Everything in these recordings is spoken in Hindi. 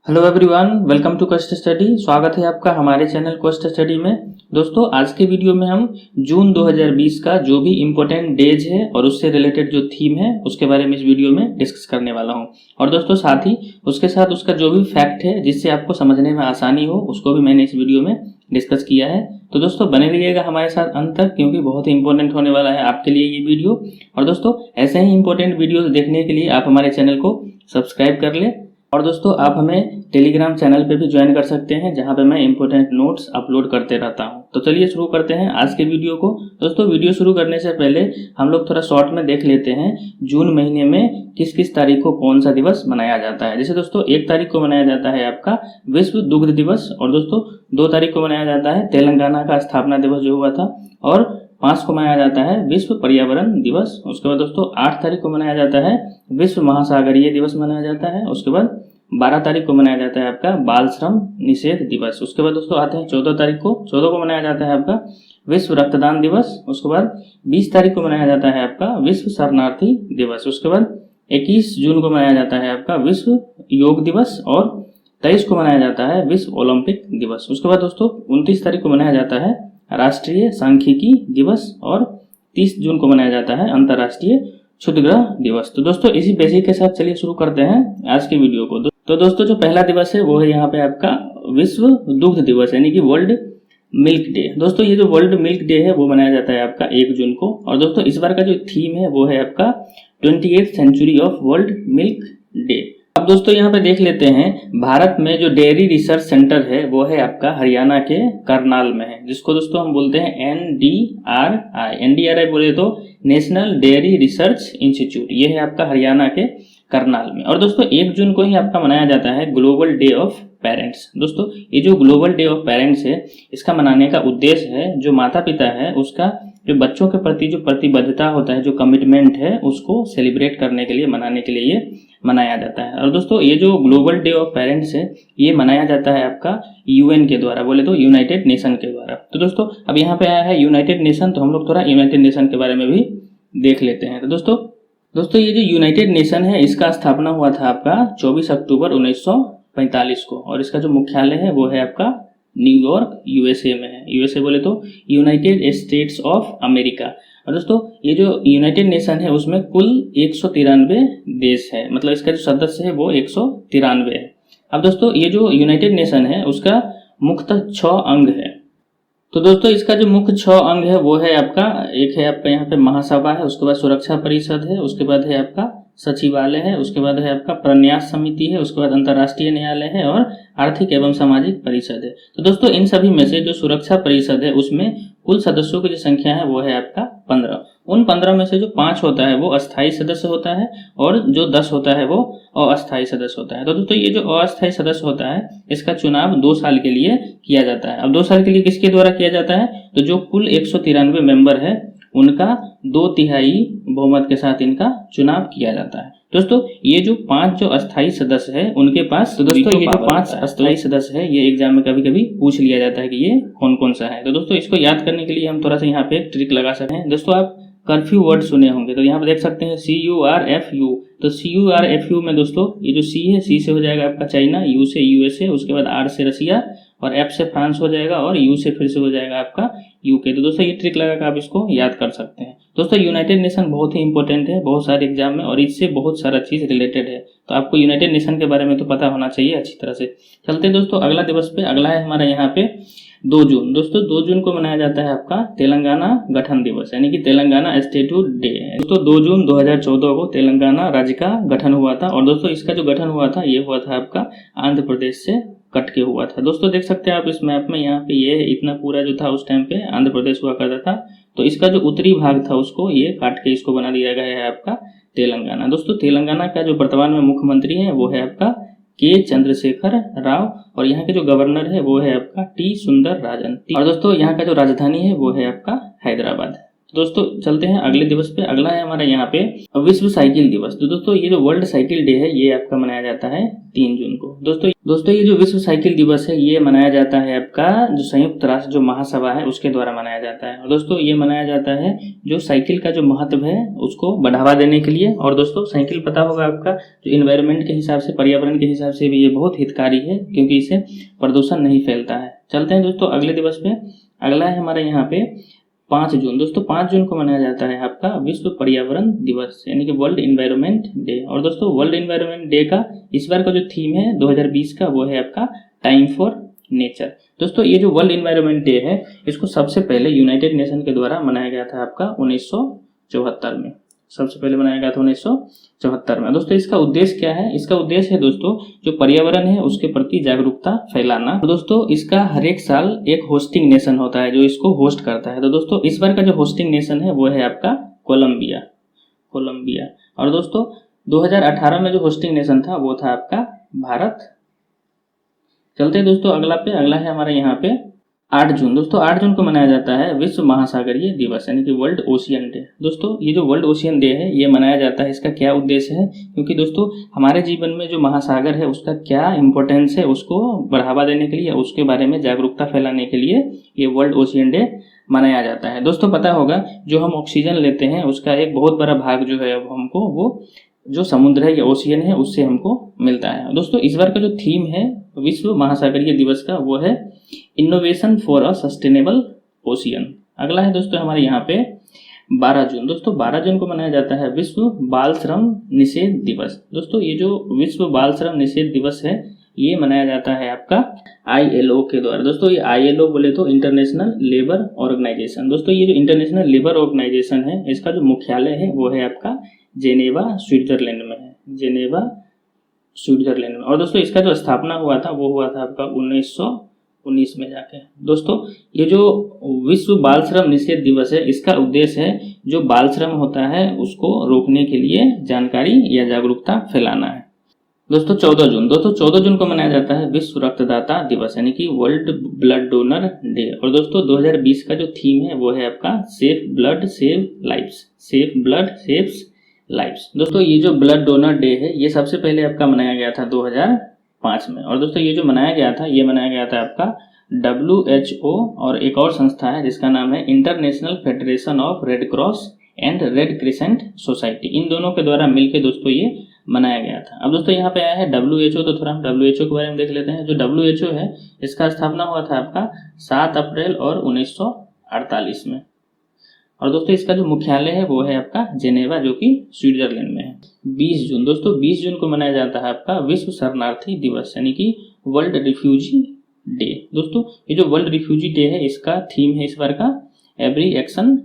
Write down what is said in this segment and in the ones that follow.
Hello everyone, welcome to quest study. स्वागत है आपका हमारे चैनल क्वेस्ट स्टडी में। दोस्तों, आज के वीडियो में हम जून 2020 का जो भी इम्पोर्टेंट डेज है और उससे रिलेटेड जो थीम है उसके बारे में इस वीडियो में डिस्कस करने वाला हूं। और दोस्तों, साथ ही उसके साथ उसका जो भी फैक्ट है जिससे आपको समझने में आसानी हो उसको भी मैंने इस वीडियो में डिस्कस किया है। तो दोस्तों, बने रहिएगा हमारे साथ अंत तक, क्योंकि बहुत ही इंपॉर्टेंट होने वाला है आपके लिए ये वीडियो। और दोस्तों, ऐसे ही इंपॉर्टेंट वीडियोस देखने के लिए आप हमारे चैनल को सब्सक्राइब कर लें। और दोस्तों, आप हमें टेलीग्राम चैनल पे भी ज्वाइन कर सकते हैं, जहां पे मैं इंपॉर्टेंट नोट्स अपलोड करते रहता हूं। तो चलिए शुरू करते हैं आज के वीडियो को। दोस्तों, वीडियो शुरू करने से पहले हम लोग थोड़ा शॉर्ट में देख लेते हैं जून महीने में किस किस तारीख को कौन सा दिवस मनाया जाता है। जैसे दोस्तों, 1 तारीख को मनाया जाता है आपका विश्व दुग्ध दिवस, और दोस्तों 2 तारीख को मनाया जाता है तेलंगाना का स्थापना दिवस जो हुआ था, और 5 को मनाया जाता है विश्व पर्यावरण दिवस। उसके बाद दोस्तों 8 तारीख को मनाया जाता है विश्व महासागरीय दिवस मनाया जाता है। उसके बाद 12 तारीख को मनाया जाता है आपका बाल श्रम निषेध दिवस। उसके बाद दोस्तों आते हैं 14 तारीख को। 14 को मनाया जाता है आपका विश्व रक्तदान दिवस। उसके बाद 20 तारीख को मनाया जाता है आपका विश्व शरणार्थी दिवस। उसके बाद 21 जून को मनाया जाता है आपका विश्व योग दिवस, और 23 को मनाया जाता है विश्व ओलंपिक दिवस। उसके बाद दोस्तों 29 तारीख को मनाया जाता है राष्ट्रीय सांख्यिकी दिवस, और 30 जून को मनाया जाता है अंतर्राष्ट्रीय क्षुद्रग्रह दिवस। तो दोस्तों, इसी बेसिक के साथ चलिए शुरू करते हैं आज की वीडियो को। तो दोस्तों, जो पहला दिवस है वो है यहाँ पे आपका विश्व दुग्ध दिवस, यानी कि वर्ल्ड मिल्क डे। दोस्तों, ये जो वर्ल्ड मिल्क डे है वो मनाया जाता है आपका 1 जून को। और दोस्तों, इस बार का जो थीम है वो है आपका 28th century of world milk day. अब दोस्तों, यहाँ पे देख लेते हैं भारत में जो डेयरी रिसर्च सेंटर है वो है आपका हरियाणा के करनाल में है, जिसको दोस्तों हम बोलते हैं NDRI। NDRI बोले तो नेशनल डेयरी रिसर्च इंस्टीट्यूट। ये है आपका हरियाणा के करनाल में। और दोस्तों 1 जून को ही आपका मनाया जाता है ग्लोबल डे ऑफ पेरेंट्स। दोस्तों, ये जो ग्लोबल डे ऑफ पेरेंट्स है, इसका मनाने का उद्देश्य है जो माता पिता है उसका जो बच्चों के प्रति जो प्रतिबद्धता होता है, जो कमिटमेंट है, उसको सेलिब्रेट करने के लिए, मनाने के लिए ये मनाया जाता है। और दोस्तों, ये जो ग्लोबल डे ऑफ पेरेंट्स है ये मनाया जाता है आपका UN के द्वारा, बोले तो यूनाइटेड नेशन के द्वारा। तो दोस्तों, अब यहाँ पे आया है यूनाइटेड नेशन, तो हम लोग थोड़ा यूनाइटेड नेशन के बारे में भी देख लेते हैं। तो दोस्तों ये जो यूनाइटेड नेशन है इसका स्थापना हुआ था आपका 24 अक्टूबर 1945 को, और इसका जो मुख्यालय है वो है आपका न्यूयॉर्क USA में है। USA बोले तो यूनाइटेड स्टेट्स ऑफ अमेरिका। और दोस्तों, ये जो यूनाइटेड नेशन है उसमें कुल 193 देश है, मतलब इसका जो सदस्य है वो 193 है। अब दोस्तों, ये जो यूनाइटेड नेशन है उसका मुख्यतः 6 अंग है। तो दोस्तों, इसका जो मुख्य 6 अंग है वो है आपका, एक है आपका यहाँ पे महासभा है, उसके बाद सुरक्षा परिषद है, उसके बाद है आपका सचिवालय है, उसके बाद है आपका प्रन्यास समिति है, उसके बाद अंतर्राष्ट्रीय न्यायालय है, और आर्थिक एवं सामाजिक परिषद है। तो दोस्तों, इन सभी में से जो सुरक्षा परिषद है उसमें कुल सदस्यों की जो संख्या है वो है आपका 15। उन 15 में से जो 5 होता है वो अस्थायी सदस्य होता है, और जो 10 होता है वो अस्थायी सदस्य होता है। तो दोस्तों, ये जो अस्थायी सदस्य होता है इसका चुनाव 2 साल के लिए किया जाता है। अब 2 साल के लिए किसके द्वारा किया जाता है? तो जो कुल 193 मेंबर है उनका 2/3 बहुमत के साथ इनका चुनाव किया जाता है। दोस्तों, ये जो 5 जो अस्थायी सदस्य है उनके पास, तो दोस्तों ये जो 5 अस्थायी सदस्य है ये एग्जाम में कभी कभी पूछ लिया जाता है कि ये कौन कौन सा है। तो दोस्तों, इसको याद करने के लिए हम थोड़ा सा यहाँ पे एक ट्रिक लगा सकते हैं। दोस्तों, आप कर्फ्यू वर्ड सुने होंगे, तो यहाँ पे देख सकते हैं CURFU। तो CURFU में दोस्तों ये जो C है, C से हो जाएगा आपका चाइना, U से USA, उसके बाद R से रसिया, और F से फ्रांस हो जाएगा, और U से फिर से हो जाएगा आपका UK। तो दोस्तों, ये ट्रिक लगा कर आप इसको याद कर सकते हैं। दोस्तों, यूनाइटेड नेशन बहुत ही इंपॉर्टेंट है बहुत सारे एग्जाम में, और इससे बहुत सारा चीज रिलेटेड है, तो आपको यूनाइटेड नेशन के बारे में तो पता होना चाहिए अच्छी तरह से। चलते हैं दोस्तों अगला दिवस पे। अगला है हमारा यहाँ पे 2 जून। दोस्तों, 2 जून को मनाया जाता है आपका तेलंगाना गठन दिवस, यानी कि तेलंगाना स्टेट्यूट डे। दोस्तों, 2 जून 2014 को तेलंगाना राज्य का गठन हुआ था, और दोस्तों इसका जो गठन हुआ था ये हुआ था आपका आंध्र प्रदेश से कट के हुआ था। दोस्तों, देख सकते हैं आप इस मैप में, यहाँ पे ये इतना पूरा जो था उस टाइम पे आंध्र प्रदेश हुआ करता था, तो इसका जो उत्तरी भाग था उसको ये काट के इसको बना दिया गया है आपका तेलंगाना। दोस्तों, तेलंगाना का जो वर्तमान में मुख्यमंत्री है वो है आपका K चंद्रशेखर राव, और यहाँ के जो गवर्नर है वो है आपका T सुंदर राजन। और दोस्तों, यहाँ का जो राजधानी है वो है आपका हैदराबाद। दोस्तों चलते हैं अगले दिवस पे। अगला है हमारा यहाँ पे विश्व साइकिल दिवस। तो दोस्तों ये जो वर्ल्ड साइकिल डे है ये आपका मनाया जाता है 3 जून को। दोस्तों ये जो विश्व साइकिल दिवस है ये मनाया जाता है आपका जो संयुक्त राष्ट्र जो महासभा है उसके द्वारा मनाया जाता है। और दोस्तों ये मनाया जाता है जो साइकिल का जो महत्व है उसको बढ़ावा देने के लिए। और दोस्तों साइकिल पता होगा आपका जो इन्वायरमेंट के हिसाब से, पर्यावरण के हिसाब से भी ये बहुत हितकारी है क्योंकि इससे प्रदूषण नहीं फैलता है। चलते हैं दोस्तों अगले दिवस पे। अगला है हमारे यहाँ पे 5 जून। दोस्तों 5 जून को मनाया जाता है आपका विश्व पर्यावरण दिवस यानी कि वर्ल्ड इन्वायरमेंट डे। और दोस्तों वर्ल्ड इन्वायरमेंट डे का इस बार का जो थीम है 2020 का वो है आपका टाइम फॉर नेचर। दोस्तों ये जो वर्ल्ड इन्वायरमेंट डे है इसको सबसे पहले यूनाइटेड नेशन के द्वारा मनाया गया था आपका 1974 में। सबसे पहले बनाया गया था 1974 में। दोस्तों इसका उद्देश्य क्या है? इसका उद्देश्य है दोस्तों जो पर्यावरण है उसके प्रति जागरूकता फैलाना। दोस्तों इसका हर एक साल एक होस्टिंग नेशन होता है जो इसको होस्ट करता है। तो दोस्तों इस बार का जो होस्टिंग नेशन है वो है आपका कोलंबिया। और दोस्तों 2018 में जो होस्टिंग नेशन था वो था आपका भारत। चलते हैं दोस्तों अगला है हमारे यहाँ पे 8 जून। दोस्तों 8 जून को मनाया जाता है विश्व महासागरीय दिवस यानी कि वर्ल्ड ओशियन डे। दोस्तों ये जो वर्ल्ड ओशियन डे है ये मनाया जाता है, इसका क्या उद्देश्य है? क्योंकि दोस्तों हमारे जीवन में जो महासागर है उसका क्या इंपॉर्टेंस है उसको बढ़ावा देने के लिए, उसके बारे में जागरूकता फैलाने के लिए ये वर्ल्ड ओशियन डे मनाया जाता है। दोस्तों पता होगा जो हम ऑक्सीजन लेते हैं उसका एक बहुत बड़ा भाग जो है हमको वो जो समुद्र है या ओशियन है उससे हमको मिलता है। दोस्तों इस बार का जो थीम है विश्व महासागरीय दिवस का वो है innovation for a sustainable ocean. अगला है दोस्तों हमारे यहाँ पे 12 जून। दोस्तों 12 जून को मनाया जाता है विश्व बाल श्रम निषेध दिवस। दोस्तों ये जो विश्व बाल श्रम निषेध दिवस है ये मनाया जाता है आपका ILO के द्वारा। दोस्तों ये ILO बोले तो इंटरनेशनल लेबर ऑर्गेनाइजेशन। दोस्तों ये जो इंटरनेशनल लेबर ऑर्गेनाइजेशन है इसका जो मुख्यालय है वो है आपका जेनेवा स्विट्जरलैंड में है, जेनेवा स्विट्जरलैंड में। और दोस्तों इसका जो स्थापना हुआ था वो हुआ था आपका 1919 में जाके। दोस्तों ये जो विश्व बाल श्रम निषेध दिवस है इसका उद्देश्य है जो बाल श्रम होता है उसको रोकने के लिए जानकारी या जागरूकता फैलाना है। दोस्तों 14 जून। दोस्तों 14 जून को मनाया जाता है विश्व रक्तदाता दिवस यानी कि वर्ल्ड ब्लड डोनर डे। और दोस्तों 2020 का जो थीम है वो है आपका safe blood save lives, safe blood saves lives. दोस्तों ये जो ब्लड डोनर डे है ये सबसे पहले आपका मनाया गया था 2005 में। और दोस्तों ये जो मनाया गया था आपका WHO और एक और संस्था है जिसका नाम है international federation of red cross and red crescent society. इन दोनों के द्वारा मिलकर दोस्तों ये मनाया गया था। अब दोस्तों यहाँ पे आया है WHO। तो थोड़ा हम WHO के बारे में देख लेते हैं। जो WHO है इसका स्थापना हुआ था आपका 7 अप्रैल और 1948 में। और दोस्तों इसका जो मुख्यालय है वो है आपका जेनेवा जो कि स्विट्जरलैंड में है। 20 जून। दोस्तों 20 जून को मनाया जाता है आपका विश्व शरणार्थी दिवस यानी कि वर्ल्ड रिफ्यूजी डे। दोस्तों ये जो वर्ल्ड रिफ्यूजी डे है इसका थीम है इस बार का एवरी एक्शन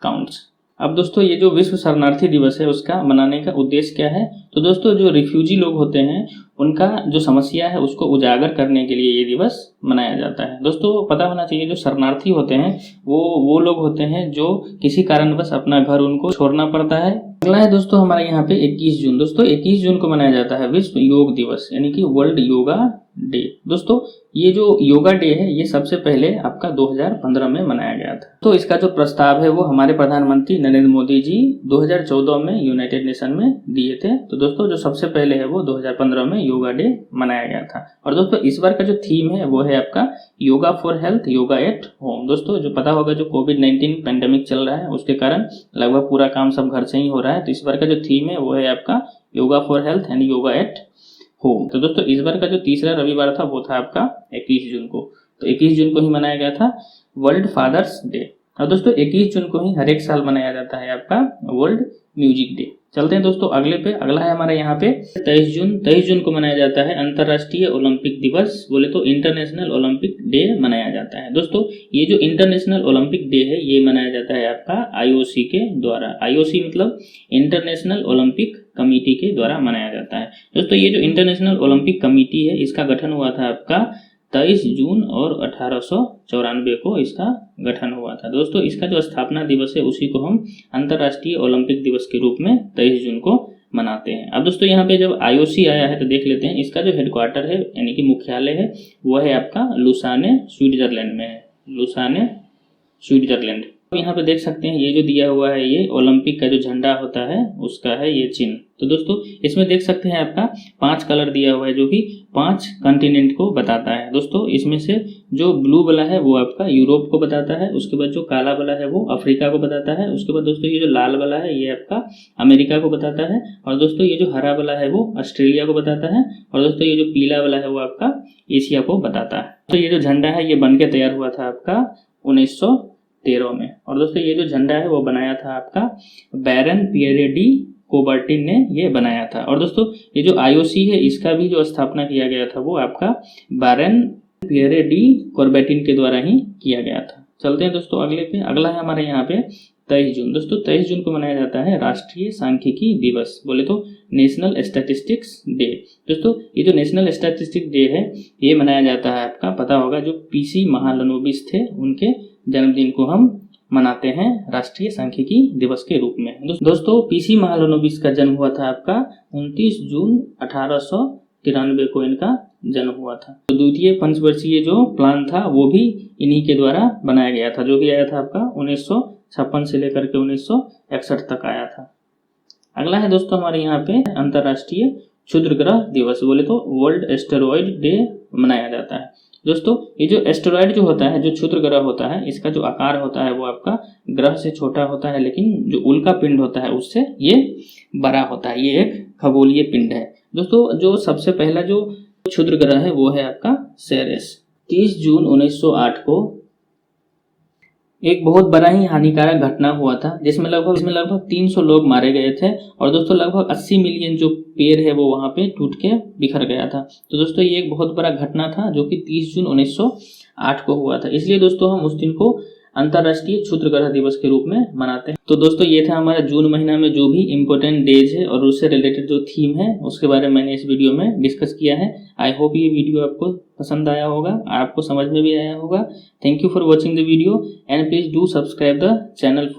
काउंट्स। अब दोस्तों ये जो विश्व शरणार्थी दिवस है उसका मनाने का उद्देश्य क्या है? तो दोस्तों जो रिफ्यूजी लोग होते हैं उनका जो समस्या है उसको उजागर करने के लिए ये दिवस मनाया जाता है। दोस्तों पता होना चाहिए जो शरणार्थी होते हैं वो लोग होते हैं जो किसी कारणवश अपना घर उनको छोड़ना पड़ता है। अगला है दोस्तों हमारे यहाँ पे 21 जून। दोस्तों 21 जून को मनाया जाता है विश्व योग दिवस यानी कि वर्ल्ड योगा डे। दोस्तों ये जो योगा डे है ये सबसे पहले आपका 2015 में मनाया गया था। तो इसका जो प्रस्ताव है वो हमारे प्रधानमंत्री नरेंद्र मोदी जी 2014 में यूनाइटेड नेशन में दिए थे। तो दोस्तों जो सबसे पहले है वो 2015 में योगा डे मनाया गया था। और दोस्तों इस बार का जो थीम है वो है आपका yoga for health, yoga at home. दोस्तों जो पता होगा जो कोविड-19 पेंडेमिक चल रहा है उसके कारण लगभग पूरा काम सब घर से ही हो रहा है। तो इस बार का जो थीम है वो है आपका yoga for health and yoga at home. तो दोस्तों इस बार का जो तीसरा रविवार था वो था आपका 21 जून को। तो 21 जून को ही मनाया गया था वर्ल्ड फादर्स डे। और दोस्तों 21 जून को ही हर एक साल मनाया जाता है आपका वर्ल्ड म्यूजिक डे। चलते हैं दोस्तों अगला है हमारे यहाँ पे 23 जून को मनाया जाता है अंतर्राष्ट्रीय ओलंपिक दिवस। बोले तो इंटरनेशनल ओलंपिक डे मनाया जाता है। दोस्तों ये जो इंटरनेशनल ओलंपिक डे है ये मनाया जाता है आपका IOC के द्वारा। IOC मतलब इंटरनेशनल ओलंपिक कमेटी के द्वारा मनाया जाता है। दोस्तों ये जो इंटरनेशनल ओलंपिक कमेटी है इसका गठन हुआ था आपका 23 जून और 1894 को इसका गठन हुआ था। दोस्तों इसका जो स्थापना दिवस है उसी को हम अंतर्राष्ट्रीय ओलंपिक दिवस के रूप में 23 जून को मनाते हैं। अब दोस्तों यहाँ पे जब IOC आया है तो देख लेते हैं इसका जो हेडक्वार्टर है यानी कि मुख्यालय है वो है आपका लुसाने स्विट्जरलैंड में है, लुसाने स्विट्जरलैंड। यहाँ पे देख सकते हैं ये जो दिया हुआ है ये ओलंपिक का जो झंडा होता है उसका है ये चिन्ह। तो दोस्तों इसमें देख सकते हैं आपका 5 कलर दिया हुआ है जो कि 5 कॉन्टिनेंट को बताता है। दोस्तों इसमें से जो ब्लू वाला है वो आपका यूरोप को बताता है, उसके बाद जो काला वाला है वो अफ्रीका को बताता है, उसके बाद दोस्तों ये जो लाल वाला है ये आपका अमेरिका को बताता है, और दोस्तों ये जो हरा वाला है वो ऑस्ट्रेलिया को बताता है, और दोस्तों ये जो पीला वाला है वो आपका एशिया को बताता है। तो ये जो झंडा है ये बन के तैयार हुआ था आपका 1913 में, और दोस्तों ये जो झंडा है वो बनाया था आपका बैरन पियरे डी कोबर्टिन ने ये बनाया था। और दोस्तों ये जो आईओसी है इसका भी जो स्थापना किया गया था वो आपका बैरन पियरे डी कोबर्टिन के द्वारा ही किया गया था। चलते हैं दोस्तों अगले पे। अगला है हमारे यहाँ पे 23 जून। दोस्तों 23 जून को मनाया जाता है राष्ट्रीय सांख्यिकी दिवस, बोले तो नेशनल स्टैटिस्टिक्स डे। दोस्तों ये जो नेशनल स्टैटिस्टिक्स डे है ये मनाया जाता है, आपका पता होगा जो पीसी महालनोबिस थे उनके जन्मदिन को हम मनाते हैं राष्ट्रीय सांख्यिकी दिवस के रूप में। दोस्तों पीसी महालनोबिस का जन्म हुआ था आपका 29 जून 1893 को इनका जन्म हुआ था। तो द्वितीय पंचवर्षीय जो प्लान था वो भी इन्हीं के द्वारा बनाया गया था, जो कि आया था आपका 1956 से लेकर के 1961 तक आया था। अगला है दोस्तों हमारे यहाँ पे अंतर्राष्ट्रीय क्षुद्र ग्रह दिवस, बोले तो वर्ल्ड एस्टेरॉयड डे मनाया जाता है। दोस्तों ये जो एस्टेरॉयड जो होता है, जो क्षुद्र ग्रह होता है, इसका जो आकार होता है वो आपका ग्रह से छोटा होता है, लेकिन जो उल्का पिंड होता है उससे ये बड़ा होता है। ये एक खगोलीय पिंड है। दोस्तों जो सबसे पहला जो क्षुद्र ग्रह है वो है आपका सेरेस। 30 जून 1908 को एक बहुत बड़ा ही हानिकारक घटना हुआ था जिसमें लगभग 300 लोग मारे गए थे, और दोस्तों लगभग 80 मिलियन जो पेड़ है वो वहां पे टूट के बिखर गया था। तो दोस्तों ये एक बहुत बड़ा घटना था जो कि 30 जून 1908 को हुआ था, इसलिए दोस्तों हम उस दिन को अंतर्राष्ट्रीय क्षुद्र ग्रह दिवस के रूप में मनाते हैं। तो दोस्तों ये था हमारा जून महीना में जो भी इम्पोर्टेंट डेज है और उससे रिलेटेड जो थीम है उसके बारे में मैंने इस वीडियो में डिस्कस किया है। आई होप ये वीडियो आपको पसंद आया होगा, आपको समझ में भी आया होगा। Thank you for watching the video and please do subscribe the channel for